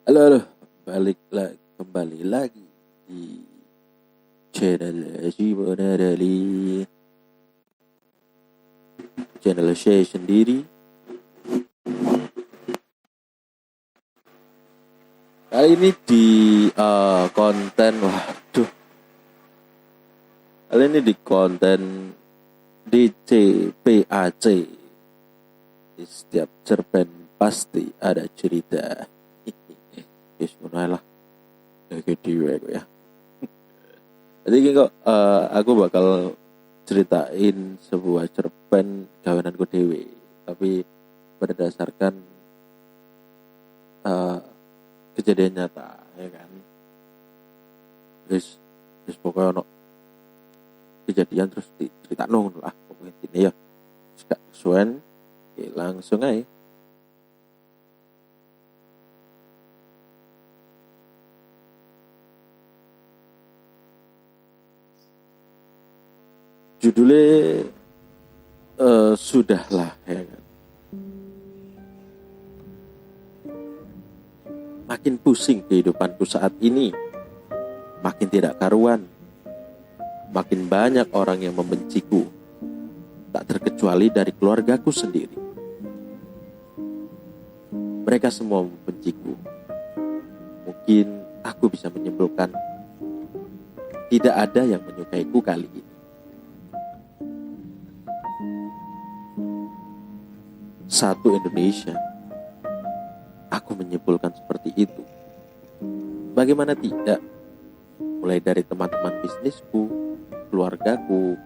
Halo, halo. Kembali lagi di channel Simonadali, channel saya sendiri. Kali ini di konten, kali ini di konten DCPAC. Di setiap cerpen pasti ada cerita. Yes, lah. Kayak dewe ya. Jadi kok aku bakal ceritain sebuah cerpen gawenanku dewe, tapi berdasarkan kejadian nyata, ya kan. Terus pokoknya kejadian terus dicerita lah pokoknya ini ya. Gak kesuwen, langsung aja. Judulnya Sudahlah, ya kan. Makin pusing kehidupanku saat ini, makin tidak karuan, makin banyak orang yang membenciku, tak terkecuali dari keluargaku sendiri. Mereka semua membenciku. Mungkin aku bisa menyimpulkan tidak ada yang menyukaiku kali ini. Satu Indonesia, aku menyimpulkan seperti itu. Bagaimana tidak? Mulai dari teman-teman bisnisku, keluargaku,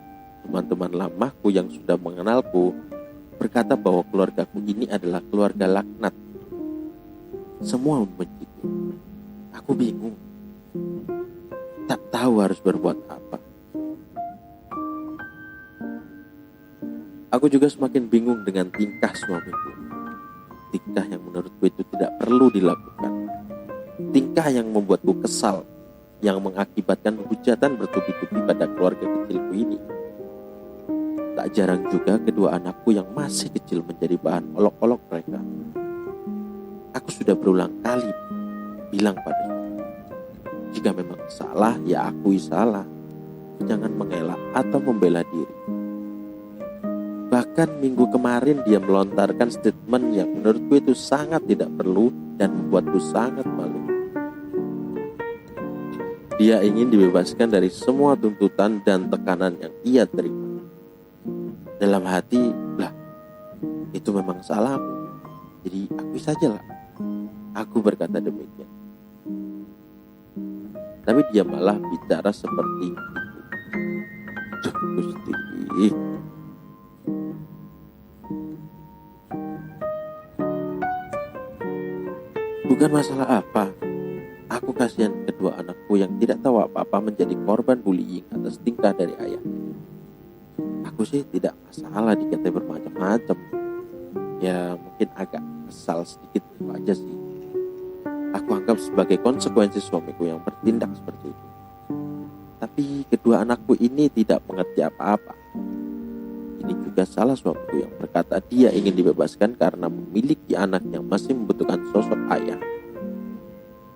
teman-teman lamaku yang sudah mengenalku, berkata bahwa keluargaku ini adalah keluarga laknat. Semua membenciku. Aku bingung, tak tahu harus berbuat apa. Aku juga semakin bingung dengan tingkah suamiku. Tingkah yang menurutku itu tidak perlu dilakukan. Tingkah yang membuatku kesal, yang mengakibatkan hujatan bertubi-tubi pada keluarga kecilku ini. Tak jarang juga kedua anakku yang masih kecil menjadi bahan olok-olok mereka. Aku sudah berulang kali bilang padanya, jika memang salah, ya akui salah. Jangan mengelak atau membela diri. Bahkan minggu kemarin dia melontarkan statement yang menurutku itu sangat tidak perlu dan membuatku sangat malu. Dia ingin dibebaskan dari semua tuntutan dan tekanan yang ia terima. Dalam hati, itu memang salahmu, jadi akui sajalah. Aku berkata demikian. Tapi dia malah bicara seperti itu. Duh, Gusti. Bukan masalah apa. Aku kasihan kedua anakku yang tidak tahu apa-apa menjadi korban bullying atas tingkah dari ayah. Aku sih tidak masalah dikata bermacam-macam. Ya mungkin agak kesal sedikit itu aja sih. Aku anggap sebagai konsekuensi suamiku yang bertindak seperti itu. Tapi kedua anakku ini tidak mengerti apa-apa. Ini juga salah suamiku yang berkata dia ingin dibebaskan karena memiliki anak yang masih membutuhkan sosok ayah.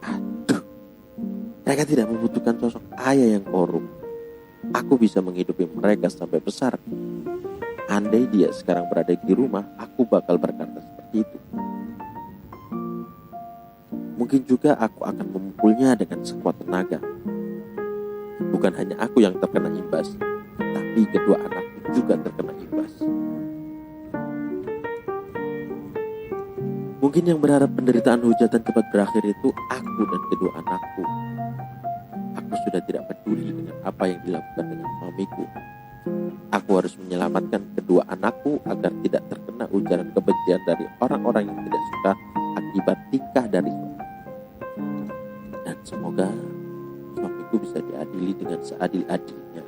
Aduh, mereka tidak membutuhkan sosok ayah yang korup. Aku bisa menghidupi mereka sampai besar. Andai dia sekarang berada di rumah, aku bakal berkata seperti itu. Mungkin juga aku akan memukulnya dengan sekuat tenaga. Bukan hanya aku yang terkena imbas, tapi kedua anakku juga terkena imbas. Mungkin yang berharap penderitaan hujatan cepat berakhir itu aku dan kedua anakku. Aku sudah tidak peduli dengan apa yang dilakukan dengan suamiku. Aku harus menyelamatkan kedua anakku agar tidak terkena ujaran kebencian dari orang-orang yang tidak suka akibat tingkah dari suami. Dan semoga suamiku bisa diadili dengan seadil-adilnya.